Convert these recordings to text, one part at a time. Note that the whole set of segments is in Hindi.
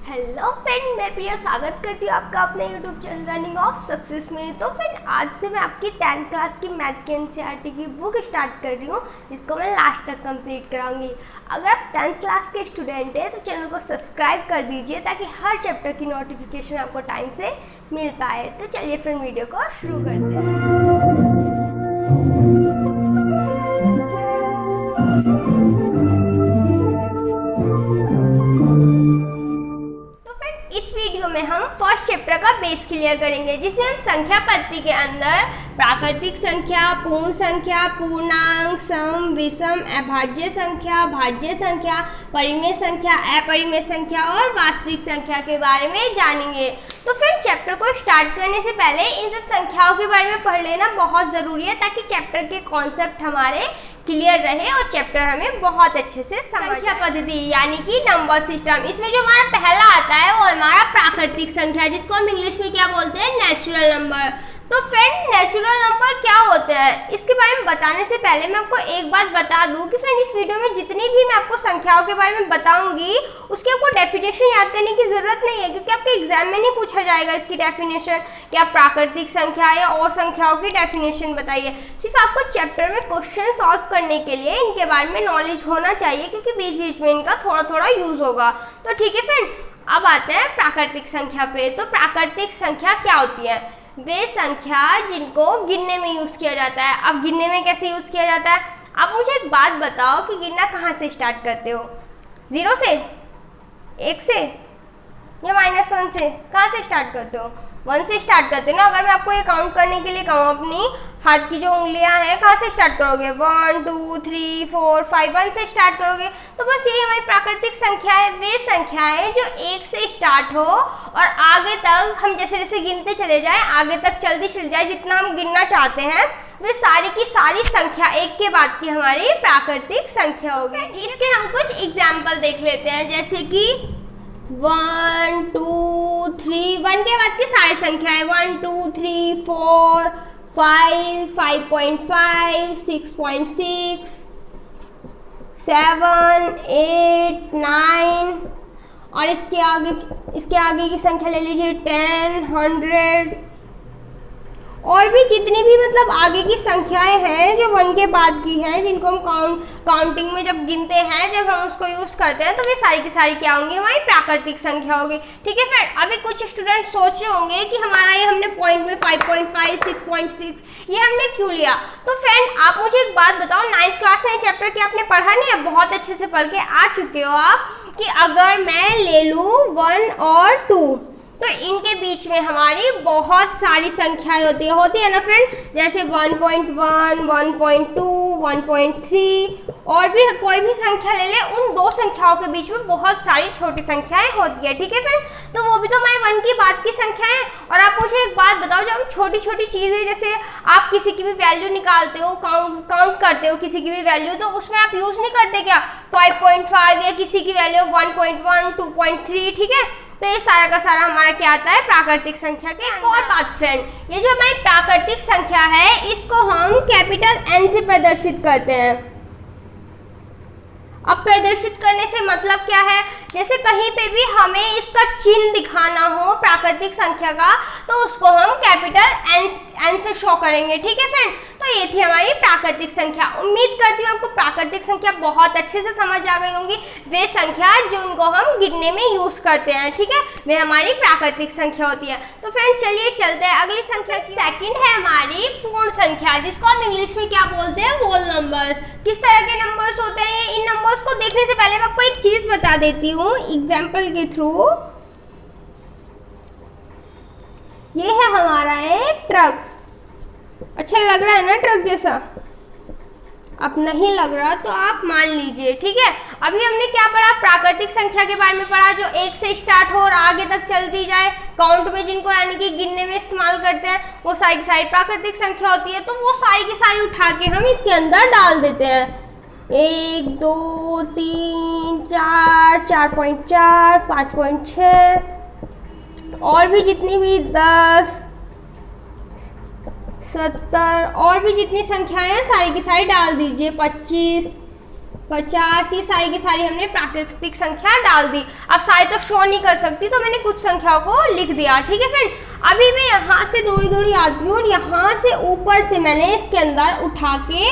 हेलो फ्रेंड, मैं प्रिया स्वागत करती हूँ आपका अपने YouTube channel running of success में। तो फ्रेंड, आज से मैं आपकी 10th क्लास की मैथ के एनसीईआरटी की बुक स्टार्ट कर रही हूँ, जिसको मैं लास्ट तक कंप्लीट कराऊंगी। अगर आप 10th क्लास के स्टूडेंट हैं तो चैनल को सब्सक्राइब कर दीजिए ताकि हर चैप्टर की नोटिफिकेशन आपको टाइम से मिल पाए। तो चलिए फ्रेंड, वीडियो को शुरू करते हैं। इस वीडियो में हम फर्स्ट चैप्टर का बेस क्लियर करेंगे, जिसमें हम संख्या पद्धति के अंदर प्राकृतिक संख्या, पूर्ण संख्या, पूर्णांक, सम, विषम, अभाज्य संख्या, भाज्य संख्या, परिमेय संख्या, अपरिमेय संख्या और वास्तविक संख्या के बारे में जानेंगे। तो फिर चैप्टर को स्टार्ट करने से पहले इन सब संख्याओं के बारे में पढ़ लेना बहुत ज़रूरी है, ताकि चैप्टर के कॉन्सेप्ट हमारे क्लियर रहे और चैप्टर हमें बहुत अच्छे से समझ। संख्या पद्धति यानी कि नंबर सिस्टम, इसमें जो हमारा पहला आता है वो हमारा प्राकृतिक संख्या, जिसको हम इंग्लिश में क्या बोलते हैं, नेचुरल नंबर। तो फ्रेंड, नेचुरल नंबर क्या होते हैं, इसके बारे में बताने से पहले मैं आपको एक बात बता दूं कि फ्रेंड, इस वीडियो में जितनी भी मैं आपको संख्याओं के बारे में बताऊंगी उसकी आपको डेफिनेशन याद करने की जरूरत नहीं है, क्योंकि आपके एग्जाम में नहीं पूछा जाएगा इसकी डेफिनेशन कि आप प्राकृतिक संख्या या और संख्याओं की डेफिनेशन बताइए। सिर्फ आपको चैप्टर में क्वेश्चन सॉल्व करने के लिए इनके बारे में नॉलेज होना चाहिए, क्योंकि बीच बीच में इनका थोड़ा थोड़ा यूज होगा। तो ठीक है फ्रेंड, अब आते हैं प्राकृतिक संख्या पे। तो प्राकृतिक संख्या क्या होती है? वे संख्या जिनको गिनने में यूज किया जाता है। अब गिनने में कैसे यूज किया जाता है? आप मुझे एक बात बताओ कि गिनना कहाँ से स्टार्ट करते हो? 0 से, 1 से या -1 से? कहाँ से स्टार्ट करते हो? 1 से स्टार्ट करते हो ना। अगर मैं आपको ये काउंट करने के लिए कहूँ, अपनी हाथ की जो उंगलियां हैं, कहाँ से स्टार्ट करोगे? 1 2 3 4 5, 1 से स्टार्ट करोगे। तो बस ये हमारी प्राकृतिक संख्या है। वे संख्याएं जो 1 से स्टार्ट हो और आगे तक हम जैसे जैसे गिनते चले जाए, आगे तक चलती चली जाए, जितना हम गिनना चाहते हैं, वे सारी की सारी संख्या एक के बाद की हमारी प्राकृतिक संख्या होगी। इसके हम कुछ एग्जाम्पल देख लेते हैं, जैसे कि 1 2 3, 1 के बाद की सारी संख्याएं 1 2 3 4 5 5.5 6.6 7 8 9 और इसके आगे की संख्या ले लीजिए 10 100 और भी जितनी भी मतलब आगे की संख्याएं हैं जो 1 के बाद की हैं, जिनको हम काउंटिंग में जब गिनते हैं, जब हम उसको यूज करते हैं, तो वे सारी की सारी क्या होंगी? हमारी प्राकृतिक संख्या होगी। ठीक है फ्रेंड, अभी कुछ स्टूडेंट सोच रहे होंगे कि हमारा ये हमने पॉइंट में 5.5 6.6 ये हमने क्यों लिया? तो फ्रेंड, आप मुझे एक बात बताओ, 9th क्लास में चैप्टर के आपने पढ़ा नहीं है? बहुत अच्छे से पढ़ के आ चुके हो आप कि अगर मैं ले लूँ 1 और 2 तो इनके बीच में हमारी बहुत सारी संख्याएं होती है ना फ्रेंड, जैसे 1.1 1.2 1.3 और भी कोई भी संख्या ले ले, उन दो संख्याओं के बीच में बहुत सारी छोटी संख्याएं होती है। ठीक है फ्रेंड, तो वो भी तो हमारे 1 की बाद की संख्या है। और आप मुझे एक बात बताओ, जब छोटी छोटी चीज़ें, जैसे आप किसी की भी वैल्यू निकालते हो, काउंट करते हो किसी की भी वैल्यू, तो उसमें आप यूज़ नहीं करते क्या 5.5 या किसी की वैल्यू 1.1 2.3? ठीक है, तो ये सारा का सारा हमारा क्या आता है? प्राकृतिक संख्या के अंदर। और बात फ्रेंड, ये जो हमारी प्राकृतिक संख्या है, इसको हम कैपिटल N से प्रदर्शित करते हैं। अब प्रदर्शित करने से मतलब क्या है? जैसे कहीं पे भी हमें इसका चिन्ह दिखाना हो प्राकृतिक संख्या का, तो उसको हम कैपिटल N से शो करेंगे। ठीक है फ्रेंड, तो ये थी हमारी प्राकृतिक संख्या। उम्मीद करती हूँ आपको प्राकृतिक संख्या बहुत अच्छे से समझ आ गई होंगी। वे संख्या जो उनको हम गिनने में यूज करते हैं, ठीक है, वे हमारी प्राकृतिक संख्या होती है। तो फ्रेंड, चलिए चलते हैं अगली संख्या की। सेकंड है हमारी पूर्ण संख्या, जिसको हम इंग्लिश में क्या बोलते हैं? Whole numbers. किस तरह के नंबर्स होते हैं? इन नंबर्स को देखने से पहले मैं आपको एक चीज बता देती हूँ एग्जाम्पल के थ्रू। ये है हमारा एक ट्रक। अच्छा लग रहा है ना ट्रक जैसा? अब नहीं लग रहा तो आप मान लीजिए। ठीक है, अभी हमने क्या पढ़ा? प्राकृतिक संख्या के बारे में पढ़ा, जो 1 से स्टार्ट हो और आगे तक चलती जाए, काउंट में जिनको यानी कि गिनने में इस्तेमाल करते हैं, वो सारी की सारी प्राकृतिक संख्या होती है। तो वो सारी की सारी उठा के हम इसके अंदर डाल देते हैं। 1 2 3 4 4.4 5.6 और भी जितनी भी 10 70 और भी जितनी संख्याएं हैं सारी की सारी डाल दीजिए। 25 50, ये सारी की सारी हमने प्राकृतिक संख्या डाल दी। अब सारी तो शो नहीं कर सकती तो मैंने कुछ संख्याओं को लिख दिया, ठीक है फ्रेंड। अभी मैं यहाँ से दौड़ी दौड़ी आती हूँ और यहाँ से ऊपर से मैंने इसके अंदर उठा के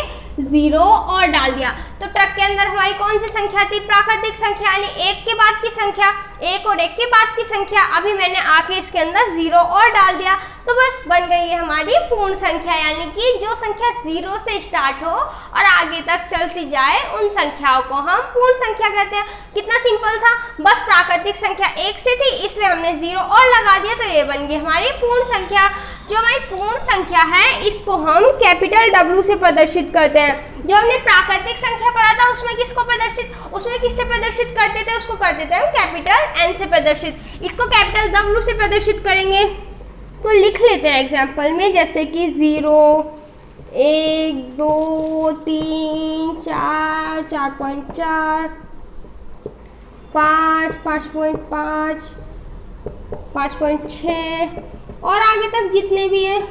0 और डाल दिया। तो ट्रक के अंदर हमारी कौन सी संख्या थी? प्राकृतिक संख्या, यानी एक के बाद की संख्या, एक और एक के बाद की संख्या। अभी मैंने आके इसके अंदर 0 और डाल दिया, तो बस बन गई है हमारी पूर्ण संख्या, यानी कि जो संख्या 0 से स्टार्ट हो और आगे तक चलती जाए उन संख्याओं को हम पूर्ण संख्या कहते हैं। कितना सिंपल था, बस प्राकृतिक संख्या 1 से थी इसलिए हमने 0 और लगा दिया, तो ये बन गई हमारी पूर्ण संख्या। जो हमारी पूर्ण संख्या है इसको हम कैपिटल W से प्रदर्शित करते हैं। जो हमने प्राकृतिक संख्या पढ़ा था उसमें किसको प्रदर्शित करते थे? उसको करते थे हम कैपिटल N से प्रदर्शित। इसको कैपिटल W से प्रदर्शित करेंगे तो लिख लेते हैं एग्जाम्पल में, जैसे कि 0, 1, 2, 3, 4, 4.4, 5, 5.5, 5.6 और आगे तक जितने भी हैं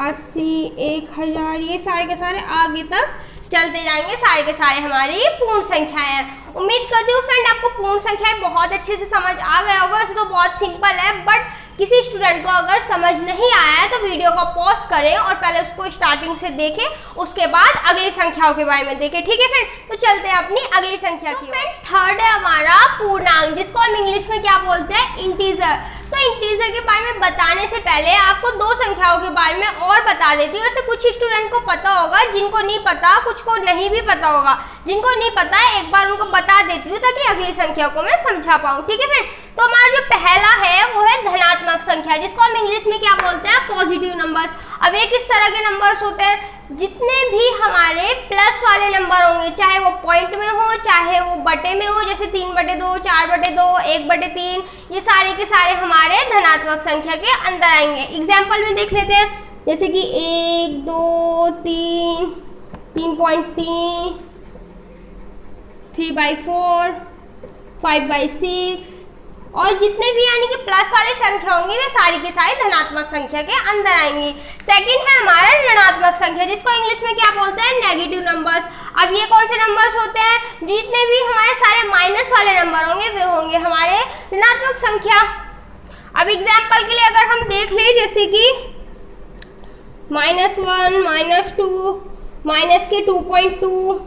80, 1000, ये सारे के सारे आगे तक चलते जाएंगे। सारे के सारे हमारी पूर्ण संख्याएं हैं। उम्मीद करती हूँ फ्रेंड आपको पूर्ण संख्याएं बहुत अच्छे से समझ आ गया होगा। वैसे तो बहुत सिंपल है, बट किसी स्टूडेंट को अगर समझ नहीं आया है तो वीडियो को पॉज करें और पहले उसको स्टार्टिंग से देखें, उसके बाद अगली संख्याओं के बारे में देखें, ठीक है फ्रेंड। तो चलते हैं अपनी अगली संख्या की। फ्रेंड थर्ड है हमारा पूर्णांक, जिसको हम इंग्लिश में क्या बोलते हैं? इंटीजर। तो इंटीजर के बारे में बताने से पहले आपको दो संख्याओं के बारे में और बता देती हूँ। वैसे कुछ स्टूडेंट को पता होगा, जिनको नहीं पता, कुछ को नहीं भी पता होगा। जिनको नहीं पता है एक बार उनको बता देती हूँ ताकि अगली संख्या को मैं समझा पाऊँ, ठीक है फ्रेंड। तो हमारा जो पहला है वो है धनात्मक संख्या, जिसको हम इंग्लिश में क्या बोलते हैं? Positive numbers. अब ये किस तरह के नंबर्स होते हैं? जितने भी हमारे प्लस वाले नंबर होंगे, चाहे वो पॉइंट में हो चाहे वो बटे में हो, जैसे 3/2, 4/2, 1/3, ये सारे के सारे हमारे धनात्मक संख्या के अंदर आएंगे। एग्जाम्पल में देख लेते हैं, जैसे कि 1, 2, 3, 3.3, 3/4, 5/6 और जितने भी यानी कि प्लस वाले संख्या होंगी वे सारी की सारी धनात्मक संख्या के अंदर आएंगी। सेकंड है हमारा ऋणात्मक संख्या, जिसको इंग्लिश में क्या बोलते हैं? Negative numbers. अब ये कौन से नंबर्स होते हैं? जितने भी हमारे सारे माइनस वाले नंबर होंगे वे होंगे हमारे ऋणात्मक संख्या। अब एग्जाम्पल के लिए अगर हम देख लें, जैसे कि -1, -2, -2.2,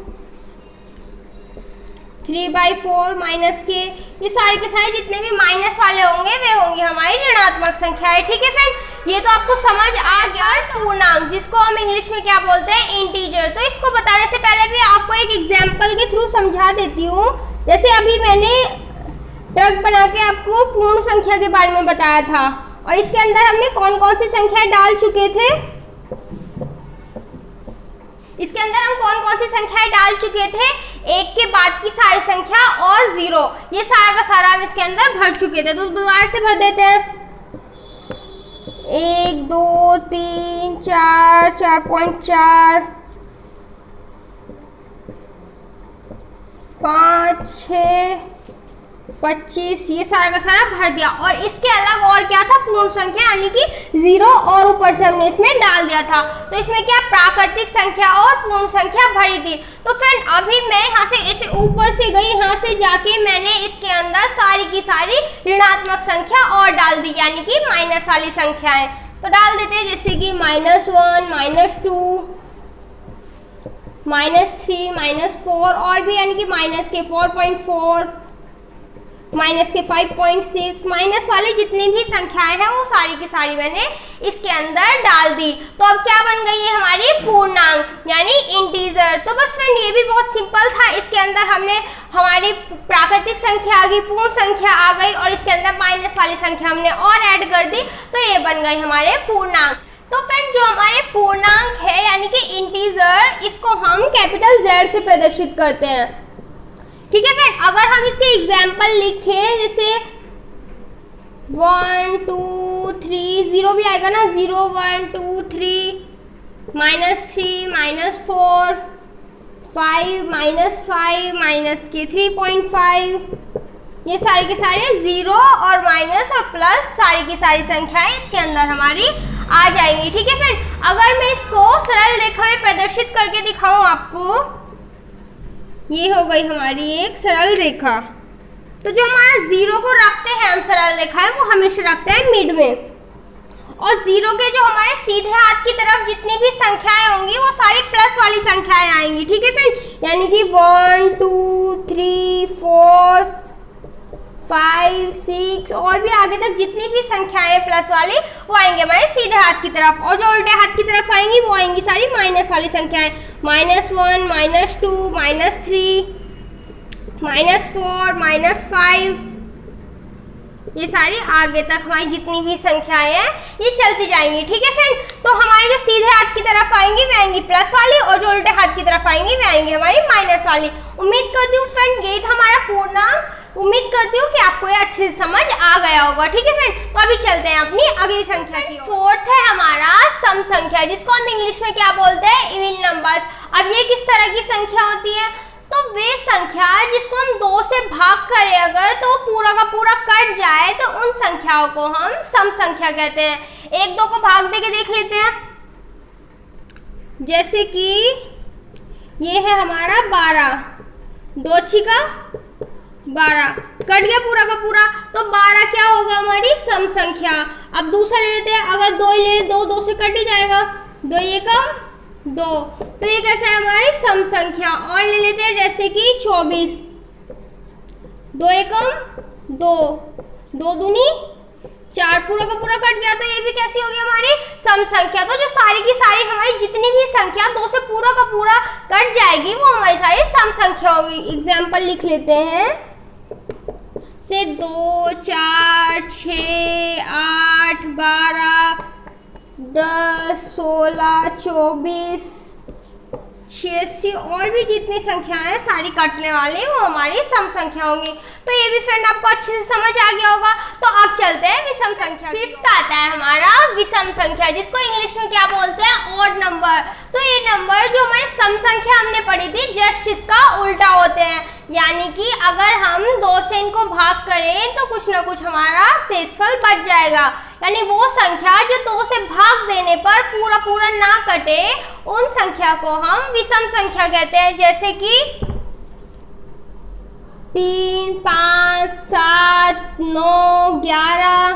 3/4, -, ये सारे के सारे जितने भी माइनस वाले होंगे वे होंगे हमारी ऋणात्मक संख्याएं, ठीक है फ्रेंड। ये तो आपको समझ आ गया। पूर्णांक, जिसको हम इंग्लिश में क्या बोलते हैं? इंटीजर। तो इसको बताने से पहले भी आपको एक एग्जाम्पल के थ्रू समझा देती हूँ। जैसे अभी मैंने ट्रक बना के आपको पूर्ण संख्या के बारे में बताया था और इसके अंदर हमने कौन कौन सी संख्याएं डाल चुके थे? इसके अंदर हम कौन कौन सी संख्याएं डाल चुके थे? एक के बाद की सारी संख्या और 0, ये सारा का सारा हम इसके अंदर भर चुके थे। तो दोबारा से भर देते हैं। 1, 2, 3, 4, 4.4, 5, 6, 25, ये सारा का सारा भर दिया। और इसके अलग और क्या था? पूर्ण संख्या, यानी कि 0 और ऊपर से हमने इसमें डाल दिया था। तो इसमें क्या प्राकृतिक संख्या और पूर्ण संख्या भरी थी। तो फ्रेंड अभी मैं यहाँ से ऐसे ऊपर से गई, यहाँ से जाके मैंने इसके अंदर सारी की सारी ऋणात्मक संख्या और डाल दी, यानी कि माइनस वाली संख्याएं। तो डाल देते हैं, जैसे कि -1, -2, -3, -4 और भी, यानी कि माइनस के 4.4, माइनस के 5.6, माइनस वाली जितनी भी संख्याएं हैं वो सारी की सारी मैंने इसके अंदर डाल दी। तो अब क्या बन गई है हमारी? पूर्णांक, यानी इंटीजर। तो बस फ्रेंड ये भी बहुत सिंपल था। इसके अंदर हमने हमारी प्राकृतिक संख्या आ गई, पूर्ण संख्या आ गई और इसके अंदर माइनस वाली संख्या हमने और ऐड कर दी, तो ये बन गई हमारे पूर्णांक। तो फ्रेंड जो हमारे पूर्णांक है यानी कि इंटीजर, इसको हम कैपिटल Z से प्रदर्शित करते हैं, ठीक है फ्रेंड। अगर हम इसके एग्जाम्पल लिखें, जैसे 1, 2, 3, 0 भी आएगा ना, 0, 1, 2, 3, -3, -4, 5, -5, के 3.5, ये सारे के सारे 0 और माइनस और प्लस सारी की सारी संख्याएं इसके अंदर हमारी आ जाएंगी, ठीक है फ्रेंड। अगर मैं इसको सरल रेखा में प्रदर्शित करके दिखाऊं आपको, ये हो गई हमारी एक सरल रेखा। तो जो हमारा 0 को रखते हैं हम सरल रेखा है वो हमेशा रखते हैं मिड में, और 0 के जो हमारे सीधे हाथ की तरफ जितनी भी संख्याएं होंगी वो सारी प्लस वाली संख्याएं आएंगी, ठीक है फ्रेंड। यानी कि 1 2 3 4 5 6 और भी आगे तक जितनी भी संख्याएं प्लस वाली वो आएंगे हमारे सीधे हाथ की तरफ, और जो उल्टे हाथ की तरफ आएंगी वो आएंगी सारी माइनस वाली संख्याएं, -1 -2 -3 -4 -5, ये सारी आगे तक हमारी जितनी भी संख्याएं हैं ये चलती जाएंगी, ठीक है फ्रेंड। तो हमारी जो सीधे हाथ की तरफ आएंगी वे आएंगी प्लस वाली, और जो उल्टे हाथ की तरफ आएंगी वे आएंगी हमारी माइनस वाली। उम्मीद करती हूँ फ्रेंड ये था हमारा पूर्णांक, उम्मीद करती हूँ कि आपको ये अच्छे से समझ आ गया होगा, ठीक है फ्रेंड। तो अभी चलते हैं अपनी अगली संख्या की ओर। फोर्थ है हमारा सम संख्या, जिसको हम इंग्लिश में क्या बोलते हैं, इवन नंबर्स। अब ये किस तरह की संख्या होती है, तो वे संख्या जिसको हम 2 से भाग करें अगर तो पूरा का पूरा कट जाए तो उन संख्याओं को हम सम संख्या कहते हैं। 1 2 को भाग दे के देख लेते हैं, जैसे कि ये है हमारा 12, 2 छिका 12 कट गया पूरा का पूरा, तो 12 क्या होगा हमारी सम संख्या। अब दूसरा ले लेते हैं, अगर 2 ले 2 से कट ही जाएगा, 2 एकम 2, तो ये कैसा है हमारी सम संख्या। और ले लेते हैं जैसे कि 24, 2 एकम 2, 2 दूनी 4 पूरा का पूरा कट गया, तो ये भी कैसी होगी हमारी सम संख्या। तो जो सारी की सारी हमारी जितनी भी संख्या 2 से पूरा का पूरा कट जाएगी वो हमारी सारी सम संख्या होगी। एग्जाम्पल लिख लेते हैं, से 2 4 6 8 12 10 16 24 86 और भी जितनी संख्या है सारी कटने वाली वो हमारी सम संख्या होंगी। तो ये भी फ्रेंड आपको अच्छे से समझ आ गया होगा। तो अब चलते हैं विषम संख्या। फिफ्थ आता है हमारा विषम संख्या, जिसको इंग्लिश में क्या बोलते हैं, ऑड नंबर। तो ये नंबर जो हमारी सम संख्या हमने पढ़ी थी जस्ट इसका उल्टा होते हैं, यानी कि अगर हम 2 से इनको भाग करें तो कुछ ना कुछ हमारा शेषफल बच जाएगा। यानी वो संख्या जो 2 से भाग देने पर पूरा पूरा ना कटे उन संख्या को हम विषम संख्या कहते हैं। जैसे कि 3 5 7 9 11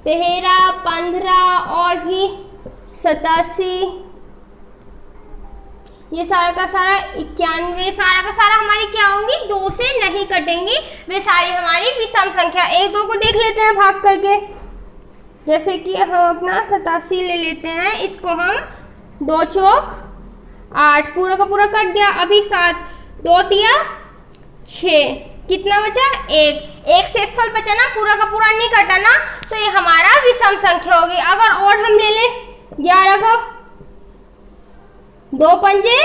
13 15 और भी 87, ये सारा का सारा 91, सारा का सारा हमारी क्या होंगी 2 से नहीं कटेंगी, वे सारी हमारी विषम संख्या। 1 2 को देख लेते हैं भाग करके, जैसे कि हम अपना 87 ले लेते हैं, इसको हम 2 चौक 8 पूरा का पूरा कट गया, अभी 7 2 तिया 6 कितना बचा 1 शेषफल बचा ना, पूरा का पूरा नहीं कटा ना, तो ये हमारा विषम संख्या होगी। अगर और हम ले ले 11 को 2 पंजे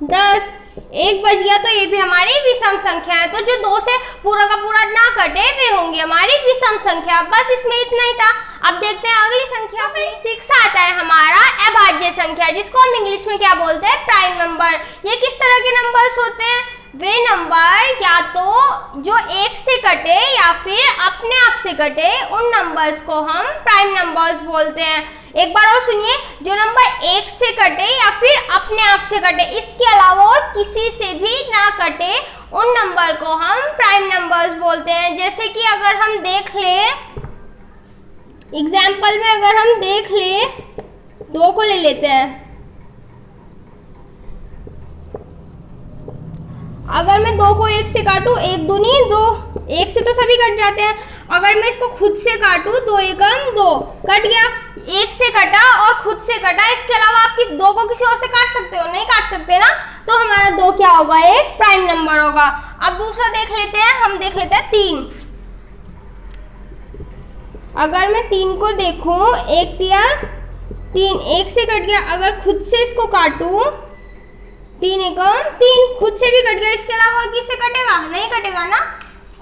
10 1 बच गया, तो ये भी हमारी विषम संख्या है। तो जो 2 से पूरा का पूरा ना कटे वे होंगी हमारी विषम संख्या। बस इसमें इतना ही था। अब देखते हैं अगली संख्या। फिर 6 आता है हमारा अभाज्य संख्या, जिसको हम इंग्लिश में क्या बोलते हैं, प्राइम नंबर। ये किस तरह के नंबर्स होते हैं, वे नंबर या तो जो 1 से कटे या फिर अपने आप से कटे उन नंबर्स को हम प्राइम नंबर्स बोलते हैं। एक बार और सुनिए, जो नंबर 1 से कटे या फिर अपने आप से कटे, इसके अलावा और किसी से भी ना कटे उन नंबर को हम प्राइम नंबर्स बोलते हैं। जैसे कि अगर हम देख ले एग्जाम्पल में, अगर हम देख ले 2 को ले लेते हैं, अगर मैं 2 को 1 से काटूं, 1 दूनी 2, 1 से तो सभी कट जाते हैं। अगर मैं इसको खुद से काटूं, 2 एकम 2 कट गया, 1 से कटा और खुद से कटा, इसके अलावा आप 2 को किसी और से काट सकते हो, नहीं काट सकते ना, तो हमारा 2 क्या होगा, एक प्राइम नंबर होगा। अब दूसरा देख लेते हैं, हम देख लेते हैं 3। अगर मैं 3 को देखूं, 1 तिया 3, 1 से कट गया, अगर खुद से इसको काटूं 3 एकम 3, खुद से भी कट गया, इसके अलावा और किससे कटेगा, नहीं कटेगा ना,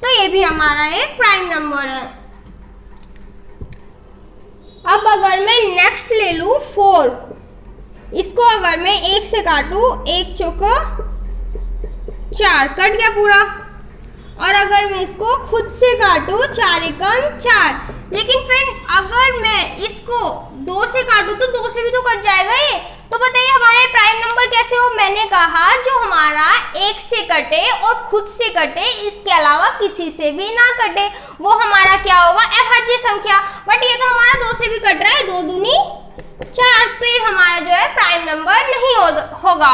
तो ये भी हमारा एक प्राइम नंबर है। अब अगर मैं नेक्स्ट ले लूं 4, इसको अगर मैं 1 से काटूं, 1 चौका 4 कट गया पूरा, और अगर मैं इसको खुद से काटूं 4 एकम 4, लेकिन फ्रेंड अगर मैं इसको 2 से काटूं तो 2 से भी तो कट जाएगा ये, तो बताइए हमारे प्राइम नंबर कैसे हो? मैंने कहा जो हमारा 1 से कटे और खुद से कटे, इसके अलावा किसी से भी ना कटे, वो हमारा क्या होगा? अभाज्य संख्या। बट ये तो हमारा 2 से भी कट रहा है, 2 दूनी 4, तो ये हमारा जो है प्राइम नंबर नहीं होगा।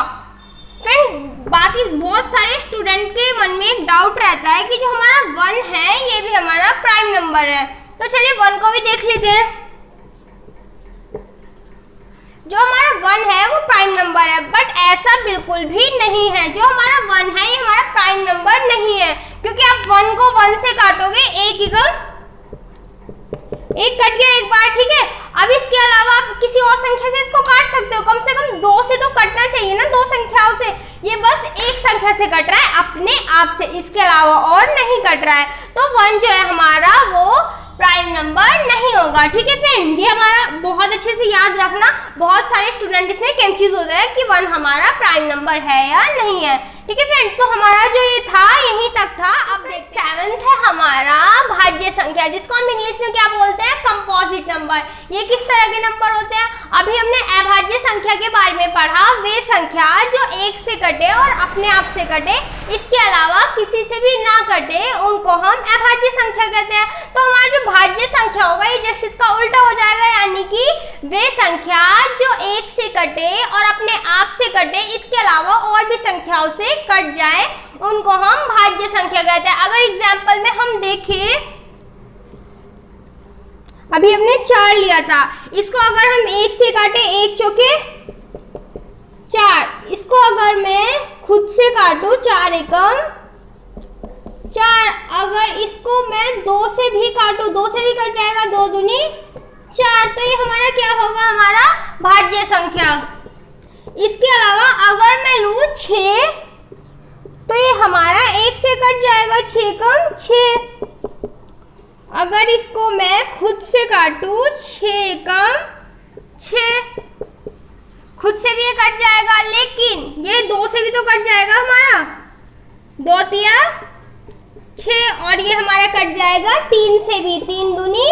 फ्रेंड बाकी बहुत सारे स्टूडेंट के मन में एक डाउट रहता है कि जो हमारा 1 है ये भी हमारा प्राइम नंबर है। तो चलिए 1 को भी देख लेते हैं। जो हमारा 1 है वो प्राइम नंबर है, बट ऐसा बिल्कुल भी नहीं है। जो हमारा 1 है ये हमारा प्राइम नंबर नहीं है, क्योंकि आप 1 को 1 से काटोगे, एक कट गया एक बार, ठीक है। अब इसके अलावा आप किसी और संख्या से इसको काट सकते हो, कम से कम 2 से तो कटना चाहिए ना, 2 संख्याओं से। ये बस एक संख्या से कट रहा है अपने आप से, इसके अलावा और नहीं कट रहा है। तो 1 जो है हमारा वो प्राइम नंबर नहीं होगा, ठीक है फ्रेंड। ये हमारा बहुत अच्छे से याद रखना, बहुत सारे स्टूडेंट इसमें कंफ्यूज होते हैं कि 1 हमारा प्राइम नंबर है या नहीं है, ठीक है फ्रेंड। तो हमारा जो ये था यहीं तक था। अब देखते हैं 7th है हमारा भाज्य संख्या, जिसको हम इंग्लिश में क्या बोलते हैं? Composite number. ये किस तरह के नंबर होते हैं? अभी हमने अभाज्य संख्या के बारे में पढ़ा, वे संख्या जो 1 से कटे और अपने आप से कटे, इसके अलावा किसी से भी ना कटे, उनको हम अभाज्य संख्या कहते हैं। तो हमारा जो भाज्य संख्या होगा ये जस्ट इसका उल्टा हो जाएगा, यानी कि वे संख्या जो 1 से कटे और अपने आप से कटे, इसके अलावा और भी संख्याओं से कट जाए, उनको हम भाज्य संख्या कहते हैं। अगर एग्जाम्पल में हम देखें, अभी हमने 4 लिया था, इसको अगर हम 1 से काटे, 1 चौके 4, इसको अगर मैं खुद से काटूं, 4 एकम 4, अगर इसको मैं 2 से भी काटूं, 2 से भी कट जाएगा, 2 दूनी 4, तो ये हमारा क्या होगा? हमारा भाज्य संख्या। इसके अलावा अगर मैं लूं 6, तो ये हमारा 1 से कट जाएगा, 6 कम 6। अगर इसको मैं खुद से काटूं, 6 कम 6, खुद से भी ये कट जाएगा, लेकिन ये 2 से भी तो कट जाएगा हमारा, 2 तिया 6, और ये हमारा कट जाएगा 3 से भी, 3 दूनी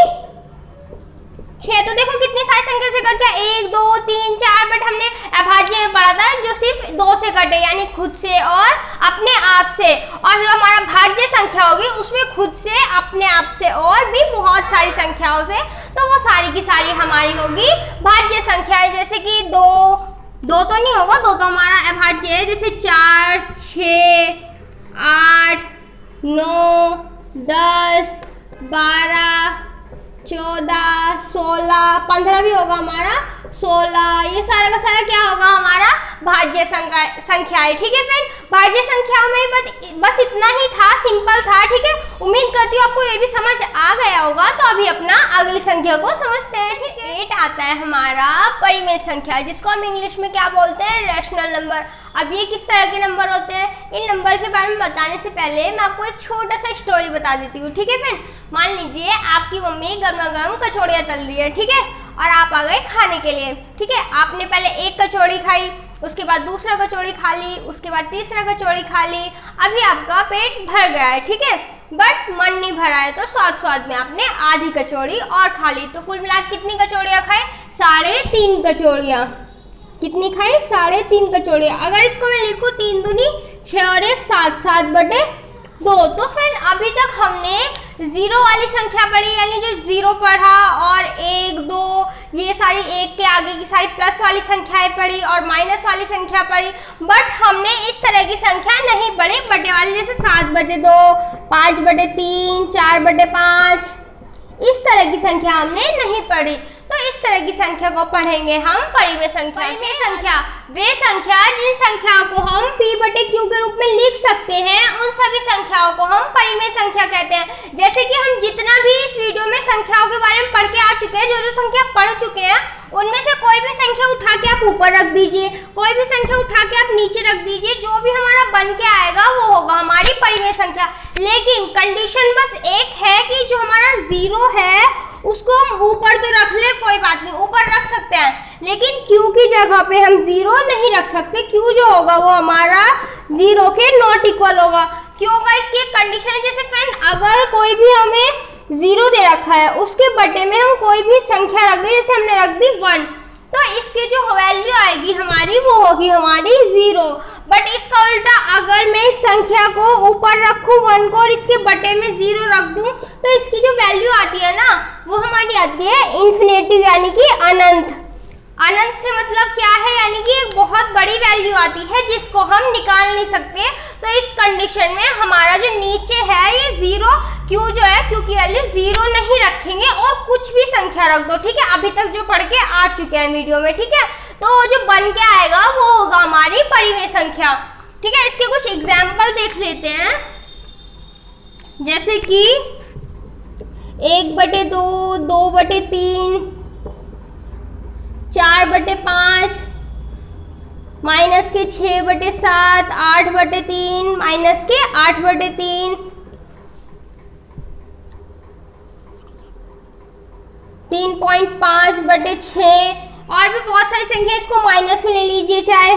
6। तो देखो कितनी सारी संख्या से कट गया, 1 2 3 4, बट हमने अभाज्य में पढ़ा था जो सिर्फ 2 से कटे, यानी खुद से और अपने आप से। और जो हमारा भाज्य संख्या होगी उसमें खुद से, अपने आप से और भी बहुत सारी संख्याओं से, तो वो सारी की सारी हमारी होगी भाज्य संख्याएं। जैसे कि 2 तो नहीं होगा, 2 तो हमारा अभाज्य है, जैसे 4 6 8 9 10 12 14 16 15 भी होगा हमारा, 16, ये सारा का सारा क्या होगा? हमारा भाज्य संख्या है, ठीक है फ्रेंड। भाज्य संख्याओं में बस इतना ही था, सिंपल था, ठीक है। उम्मीद करती हूँ आपको ये भी समझ आ गया होगा। तो अभी अपना अगली संख्या को समझते हैं, ठीक है। 8 आता है हमारा परिमेय संख्या, जिसको हम इंग्लिश में क्या बोलते हैं? Rational number. अब ये किस तरह के नंबर होते हैं? इन नंबर के बारे में बताने से पहले मैं आपको एक छोटा सा स्टोरी बता देती हूँ, ठीक है फ्रेंड। मान लीजिए आपकी मम्मी गर्मा गर्म कचौड़ियाँ तल रही है, ठीक है, और आप आ गए खाने के लिए, ठीक है। आपने पहले एक कचौड़ी खाई, उसके बाद दूसरा कचौड़ी खा ली, उसके बाद तीसरा कचौड़ी खा ली, अभी आपका पेट भर गया है, ठीक है, बट मन नहीं भरा है, तो स्वाद में आपने आधी कचौड़ी और खा ली। तो कुल मिला कितनी कचौड़ियाँ खाई? 3.5 कचौड़ियाँ। कितनी खाई? 3.5 कचौड़ियाँ। अगर इसको मैं लिखूँ 3 दूनी 6 और 1 7, 7/2। तो फ्रेंड अभी तक हमने 0 वाली संख्या पढ़ी, यानी जो 0 पढ़ा, और 1 2 ये सारी 1 के आगे की सारी प्लस वाली संख्याएं पढ़ी, और माइनस वाली संख्या पढ़ी। बट हमने इस तरह की संख्या नहीं पढ़ी बटे वाली, जैसे 7/2 5/3 4/5, इस तरह की संख्या हमने नहीं पढ़ी। तो इस तरह की संख्या को पढ़ेंगे हम परिमेय संख्या। परिमेय संख्या वे संख्या जिन संख्याओं को हम p/q के रूप में लिख सकते हैं, उन सभी संख्याओं को हम परिमेय संख्या कहते हैं। जैसे कि हम जितना भी इस वीडियो में संख्याओं के बारे में पढ़ के आ चुके हैं, जो संख्या पढ़ चुके हैं, उनमें से कोई भी संख्या उठा के आप ऊपर रख दीजिए, कोई भी संख्या उठा के आप नीचे रख दीजिए, जो भी हमारा बन के आएगा वो होगा हमारी परिमेय संख्या। लेकिन कंडीशन बस एक है कि जो हमारा 0 है उसको हम ऊपर तो रख ले, कोई बात नहीं, ऊपर रख सकते हैं, लेकिन q की जगह पे हम 0 नहीं रख सकते। q जो होगा वो हमारा 0 के नॉट इक्वल होगा। क्यों होगा? इसकी एक कंडीशन है। जैसे फ्रेंड अगर कोई भी हमें 0 दे रखा है, उसके बटे में हम कोई भी संख्या रख दें, जैसे हमने रख दी 1, तो इसकी जो वैल्यू आएगी हमारी वो होगी हमारी 0। बट इसका उल्टा अगर मैं इस संख्या को ऊपर रखूं 1 को और इसके बटे में 0 रख दूं तो इसकी जो वैल्यू आती है ना वो हमारी आती है इन्फिनिटी यानी कि अनंत। अनंत से मतलब क्या है, यानी कि एक बहुत बड़ी वैल्यू आती है जिसको हम निकाल नहीं सकते। तो इस कंडीशन में हमारा जो नीचे है ये 0 क्यों जो है, क्योंकि वैल्यू 0 नहीं रखेंगे और कुछ भी संख्या रख दो, ठीक है। अभी तक जो पढ़ के आ चुके हैं वीडियो में, ठीक है। तो जो बन के आएगा वो होगा हमारी परिमेय संख्या, ठीक है। इसके कुछ एग्जाम्पल देख लेते हैं, जैसे कि 1/2, 2/3, 4/5, -6/7, 8/3, -8/3, 3.5/6 और भी बहुत सारी संख्या, इसको माइनस में ले लीजिए चाहे,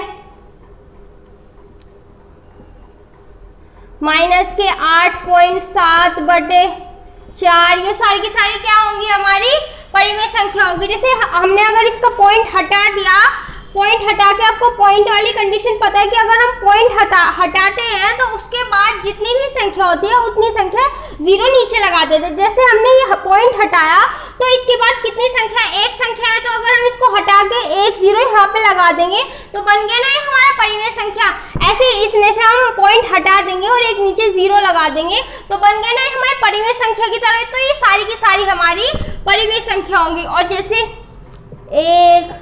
-8.7/4, ये सारी की सारी क्या होंगी हमारी परिमेय संख्या होगी। जैसे हमने अगर इसका पॉइंट हटा दिया, पॉइंट हटा के आपको पॉइंट वाली कंडीशन पता है कि अगर हम पॉइंट हटाते हैं तो उसके बाद जितनी भी संख्या होती है उतनी संख्या 0 नीचे लगा देते हैं। जैसे हमने ये पॉइंट हटाया तो इसके बाद कितनी संख्या, एक संख्या है, तो अगर हम इसको हटा के 1 0 यहाँ पे लगा देंगे तो बन गया ना ये हमारा परिमेय संख्या। ऐसे इसमें से हम पॉइंट हटा देंगे और एक नीचे 0 लगा देंगे तो बन गया ना ये हमारी परिमेय संख्या की तरह। तो ये सारी की सारी हमारी परिमेय संख्या होंगी। और जैसे 1,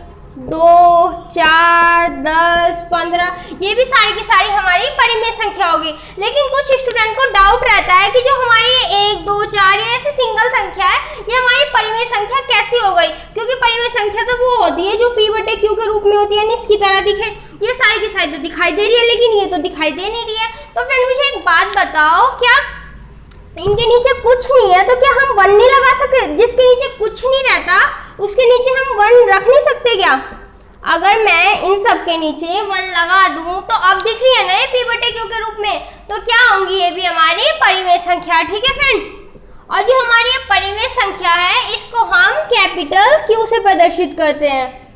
2, 4, 10, 15, ये भी सारी की सारी हमारी परिमेय संख्या होगी। लेकिन कुछ स्टूडेंट को डाउट रहता है कि जो हमारी 1, 2, 4 ये ऐसी सिंगल संख्या है, ये हमारी परिमेय संख्या कैसी हो गई, क्योंकि परिमेय संख्या तो वो होती है जो P/Q के रूप में होती है, यानी इसकी तरह दिखे। ये सारी की सारी तो दिखाई दे रही है लेकिन ये तो दिखाई दे नहीं रही है। तो फ्रेंड मुझे एक बात बताओ, क्या इनके नीचे कुछ नहीं है तो क्या हम 1 नहीं लगा सकते? जिसके नीचे कुछ नहीं रहता उसके नीचे हम 1 रख नहीं सकते क्या? अगर मैं इन सब के नीचे 1 लगा दूं तो अब दिख रही है ना ये P/Q के रूप में, तो क्या होंगी ये भी हमारी परिमेय संख्या, ठीक है फ्रेंड। और जो हमारी ये परिमेय संख्या है इसको हम कैपिटल Q से प्रदर्शित करते हैं।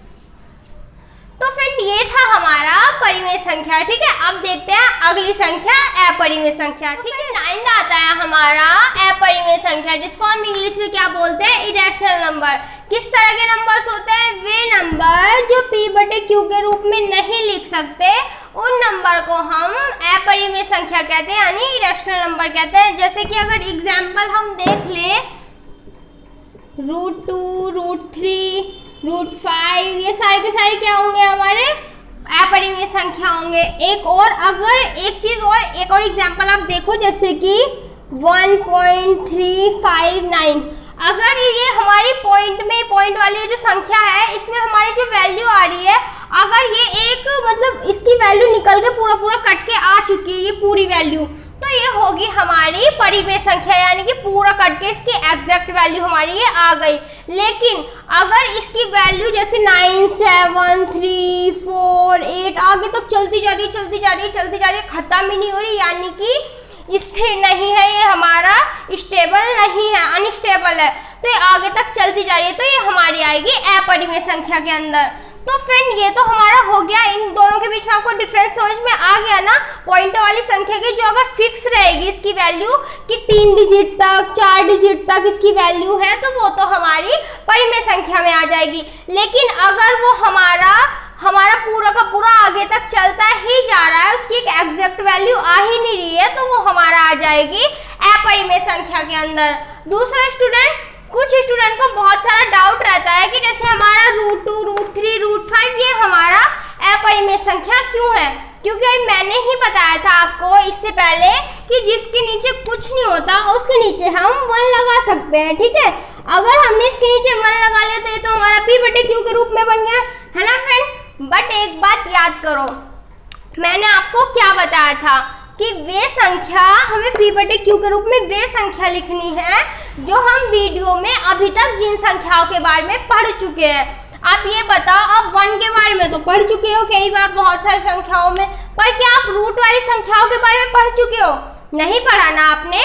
तो फ्रेंड ये था हमारा परिमेय संख्या, ठीक है। अब देखते हैं अगली संख्या अपरिमेय संख्या, ठीक है। 9th आता है हमारा अपरिमेय संख्या, जिसको हम इंग्लिश में क्या बोलते हैं, इरेशनल नंबर। किस तरह के नंबर्स होते हैं? वे नंबर जो P/Q के रूप में नहीं लिख सकते उन नंबर को हम अपरिमेय संख्या कहते हैं, यानी इरेशनल नंबर कहते हैं। जैसे कि अगर एग्जाम्पल हम देख लें, √2, √3, √5, ये सारे के सारे क्या होंगे हमारे अपरिमेय संख्या होंगे। एक और एग्जाम्पल आप देखो, जैसे कि 1.359, अगर ये हमारी पॉइंट वाली जो संख्या है इसमें हमारी जो वैल्यू आ रही है, अगर ये एक मतलब इसकी वैल्यू निकल के पूरा कट के आ चुकी है ये पूरी वैल्यू, तो ये होगी हमारी परिमेय संख्या, यानी कि पूरा कट के इसकी एग्जैक्ट वैल्यू हमारी ये आ गई। लेकिन अगर इसकी वैल्यू जैसे 9, 7, 3, 4, 8 आगे तक चलती जा रही है, खत्म ही नहीं हो रही, यानी कि स्थिर नहीं है, ये हमारा स्टेबल नहीं है, अनस्टेबल है, तो ये आगे तक चलती जा रही है, तो ये हमारी आएगी अपरिमेय संख्या के अंदर। तो फ्रेंड ये तो हमारा हो गया, इन दोनों के बीच में आपको डिफरेंस समझ में आ गया ना। पॉइंट वाली संख्या की जो अगर फिक्स रहेगी इसकी वैल्यू कि 3 डिजिट तक 4 डिजिट तक इसकी वैल्यू है तो वो तो हमारी परिमेय संख्या में आ जाएगी। लेकिन अगर वो हमारा पूरा का पूरा आगे तक चलता ही जा रहा है, उसकी एक एग्जैक्ट वैल्यू आ ही नहीं रही है, तो वो हमारा आ जाएगी अपरिमेय संख्या के अंदर। दूसरा स्टूडेंट, कुछ स्टूडेंट को बहुत सारा डाउट रहता है कि जैसे हमारा √2, √3, √5 ये हमारा अपरिमेय संख्या क्यों है? क्योंकि मैंने ही बताया था आपको इससे पहले कि जिसके नीचे कुछ नहीं होता उसके नीचे हम 1 लगा सकते हैं, ठीक है। अगर हमने इसके नीचे 1 लगा लिया तो ये तो हमारा P/Q के रूप में बन गया, है ना फ्रेंड। बट एक बात याद करो, मैंने आपको क्या बताया था कि वे संख्या हमें P/Q के रूप में वे संख्या लिखनी है जो हम वीडियो में अभी तक जिन संख्याओं के बारे में पढ़ चुके हैं। आप ये बताओ, आप 1 के बारे में तो पढ़ चुके हो कई बार बहुत सारी संख्याओं में, पर क्या आप रूट वाली संख्याओं के बारे में पढ़ चुके हो? नहीं पढ़ा ना आपने।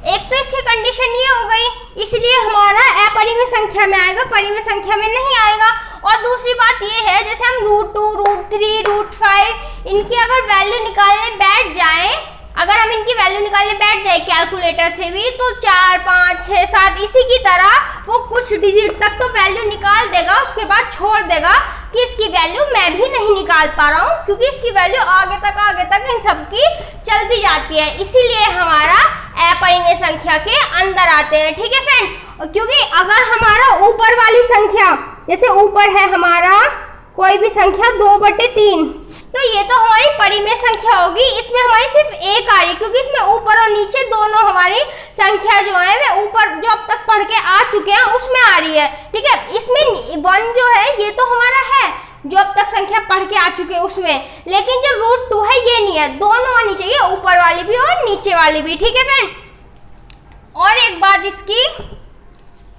एक तो इसकी कंडीशन ये हो गई, इसलिए हमारा अपरिमेय संख्या में आएगा, परिमेय संख्या में नहीं आएगा। और दूसरी बात ये है, जैसे हम √2, √3, √5 इनकी अगर वैल्यू निकालने बैठ जाए, अगर हम इनकी वैल्यू निकालने बैठ जाए कैलकुलेटर से भी, तो 4, 5, 6, 7 इसी की तरह वो कुछ डिजिट तक तो वैल्यू निकाल देगा, उसके बाद छोड़ देगा कि इसकी वैल्यू मैं भी नहीं निकाल पा रहा हूँ, क्योंकि इसकी वैल्यू आगे तक इन सब की चलती जाती है। इसीलिए हमारा अपरिमेय संख्या के अंदर आते हैं। ठीक है फ्रेंड, क्योंकि अगर हमारा ऊपर वाली संख्या, जैसे ऊपर है हमारा कोई भी संख्या 2/3, तो ये तो हमारी परिमेय संख्या होगी, इसमें हमारी सिर्फ एक आ रही है, क्योंकि इसमें ऊपर और नीचे दोनों हमारी संख्या जो है वे ऊपर जो अब तक पढ़ के आ चुके हैं उसमें आ रही है। ठीक है, इसमें 1 जो है ये तो हमारा है जो अब तक संख्या पढ़ के आ चुके हैं उसमें, लेकिन जो √2 है ये नहीं है, दोनों आनी चाहिए, ऊपर वाली भी और नीचे वाली भी। ठीक है फ्रेंड, और एक बात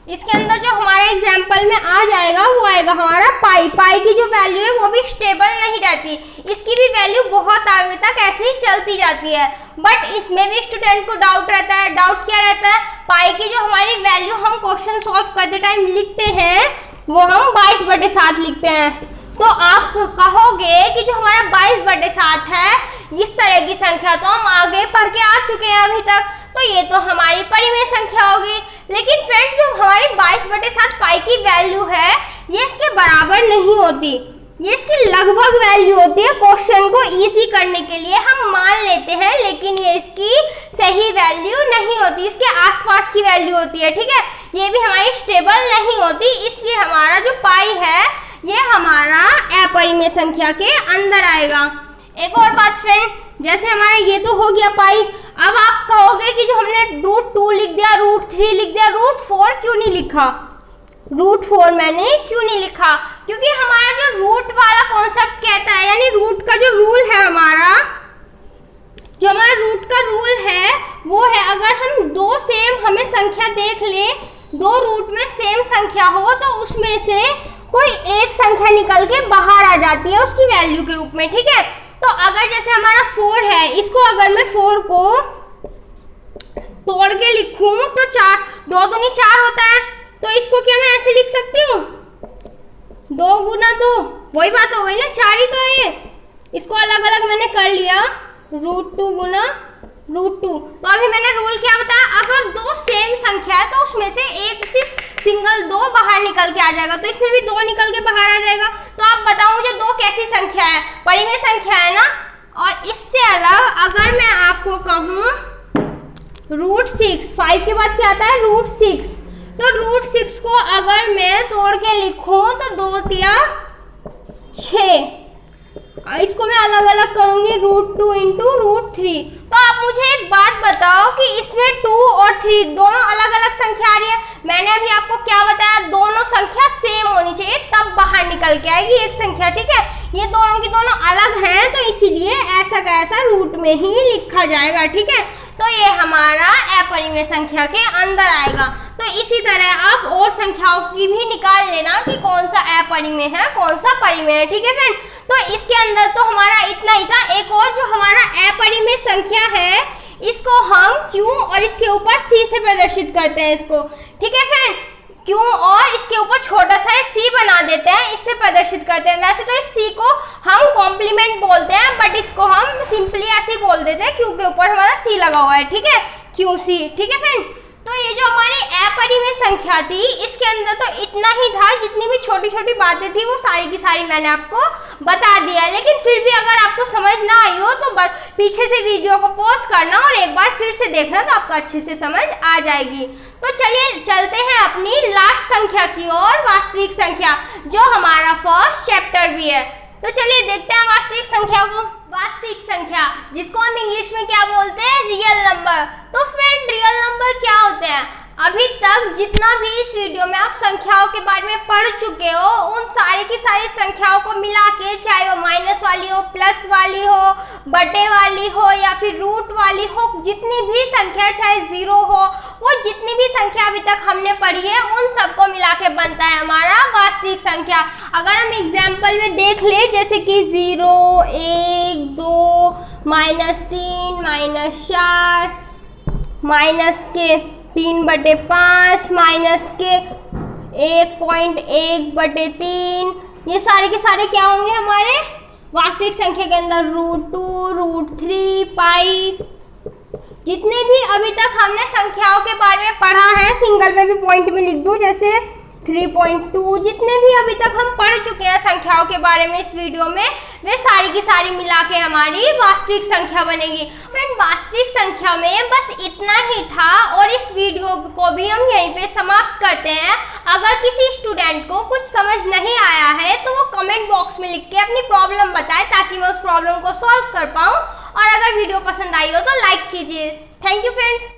इसके अंदर जो हमारे एग्जाम्पल में आ जाएगा वो आएगा हमारा पाई की जो वैल्यू है वो भी स्टेबल नहीं रहती, इसकी भी वैल्यू बहुत आगे तक ऐसे ही चलती जाती है। बट इसमें भी स्टूडेंट को डाउट रहता है। डाउट क्या रहता है? पाई की जो हमारी वैल्यू हम क्वेश्चन सॉल्व करते टाइम लिखते हैं वो हम 22/7 लिखते हैं। तो आप कहोगे कि जो हमारा 22/7 है, इस तरह की संख्या तो हम आगे पढ़ के आ चुके हैं अभी तक, तो ये तो हमारी परिमेय संख्या होगी। लेकिन फ्रेंड, जो हमारी 22/7 पाई की वैल्यू है ये इसके बराबर नहीं होती, ये इसकी लगभग वैल्यू होती है। क्वेश्चन को इजी करने के लिए हम मान लेते हैं, लेकिन ये इसकी सही वैल्यू नहीं होती, इसके आसपास की वैल्यू होती है। ठीक है, ये भी हमारी स्टेबल नहीं होती, इसलिए हमारा जो पाई है ये हमारा अपरिमेय संख्या के अंदर आएगा। एक और बात फ्रेंड, जैसे हमारा ये तो हो गया पाई, अब आप कहोगे कि जो हमने √2 लिख दिया, √3 लिख दिया, √4 क्यों नहीं लिखा? √4 मैंने क्यों नहीं लिखा? क्योंकि हमारा जो रूट वाला कॉन्सेप्ट कहता है, यानी रूट का जो रूल है हमारा, जो हमारा रूट का रूल है वो है, अगर हम दो सेम हमें संख्या देख ले, दो रूट में सेम संख्या हो, तो उसमें से कोई एक संख्या निकल के बाहर आ जाती है उसकी वैल्यू के रूप में। ठीक है, तो अगर जैसे हमारा 4 है, इसको अगर मैं 4 को तोड़ के लिखूं तो 4, 2 दूनी 4 होता है, तो इसको क्या मैं ऐसे लिख सकती हूँ? 2 गुना 2, वही बात हो गई ना, 4 ही तो है ये। इसको अलग अलग मैंने कर लिया, √2 गुना √2। तो अभी मैंने रूल क्या बताया? अगर दो सेम संख्या है तो उसमें से एक सिर्फ सिंगल 2 बाहर निकल के आ जाएगा, तो इसमें भी 2 निकल के बाहर आ जाएगा। तो आप बताओ मुझे 2 कैसी संख्या है? परिमेय संख्या है ना। और इससे अलग अगर मैं आपको कहूँ √6, 5 के बाद क्या आता है? √6। तो √6 को अगर मैं तोड़ के लिखूं तो 2 तिया 6, इसको मैं अलग अलग करूंगी, √2 × √3। तो आप मुझे एक बात बताओ कि इसमें 2 और 3 दोनों अलग अलग संख्या आ रही है। मैंने अभी आपको क्या बताया? दोनों संख्या सेम होनी चाहिए, तब बाहर निकल के आएगी एक संख्या। ठीक है, ये दोनों की दोनों अलग हैं, तो इसीलिए ऐसा का ऐसा रूट में ही लिखा जाएगा। ठीक है, तो ये हमारा अपरिमेय संख्या के अंदर आएगा। तो इसी तरह आप और संख्याओं की भी निकाल लेना कि कौन सा अपरिमेय है, कौन सा परिमेय है। ठीक है फ्रेंड, तो इसके अंदर तो हमारा इतना ही था। एक और जो हमारा अपरिमेय संख्या है, इसको हम Q और इसके ऊपर C से प्रदर्शित करते हैं इसको। ठीक है फ्रेंड, Q और इसके ऊपर छोटा सा C बना देते हैं, इससे प्रदर्शित करते हैं। वैसे तो इस C को हम कॉम्प्लीमेंट बोलते हैं, बट इसको हम सिंपली ऐसे बोल देते हैं, Q के ऊपर हमारा C लगा हुआ है। ठीक है, QC। ठीक है फ्रेंड, तो ये जो हमारी अपरिमेय संख्या थी, इसके अंदर तो इतना ही था, जितनी भी छोटी छोटी बातें थी वो सारी की सारी मैंने आपको बता दिया। लेकिन फिर भी अगर आपको समझ ना आई हो तो पीछे से वीडियो को पॉज करना और एक बार फिर से देखना, तो आपको अच्छे से समझ आ जाएगी। तो चलिए चलते हैं अपनी लास्ट संख्या की ओर, वास्तविक संख्या, जो हमारा फर्स्ट चैप्टर भी है। तो चलिए देखते हैं वास्तविक संख्या को। वास्तविक संख्या, जिसको हम इंग्लिश में क्या बोलते हैं? Real number. तो फ्रेंड, रियल नंबर क्या होते हैं? अभी तक जितना भी इस वीडियो में आप संख्याओं के बारे में पढ़ चुके हो, उन सारी की सारी संख्याओं को मिला के, चाहे वो माइनस वाली हो, प्लस वाली हो, बटे वाली हो या फिर रूट वाली हो, जितनी भी संख्या, चाहे 0 हो, वो जितनी भी संख्या अभी तक हमने पढ़ी है, उन सबको मिला के बनता है हमारा वास्तविक संख्या। अगर हम एग्जाम्पल में देख ले, जैसे कि 0, 1, 2, -3, -4, -3/5, 1.1/3, ये सारे के सारे क्या होंगे हमारे वास्तविक संख्या के अंदर, √2, √3, पाई। जितने भी अभी तक हमने संख्याओं के बारे में पढ़ा है, सिंगल में भी पॉइंट में लिख दूं, जैसे 3.2, जितने भी अभी तक हम पढ़ चुके हैं संख्याओं के बारे में इस वीडियो में, वे सारी की सारी मिला के हमारी वास्तविक संख्या बनेगी। फ्रेंड, वास्तविक संख्या में बस इतना ही था और इस वीडियो को भी हम यहीं पे समाप्त करते हैं। अगर किसी स्टूडेंट को कुछ समझ नहीं आया है तो वो कमेंट बॉक्स में लिख के अपनी प्रॉब्लम बताए, ताकि मैं उस प्रॉब्लम को सॉल्व कर पाऊँ। और अगर वीडियो पसंद आई हो तो लाइक कीजिए। Thank you friends.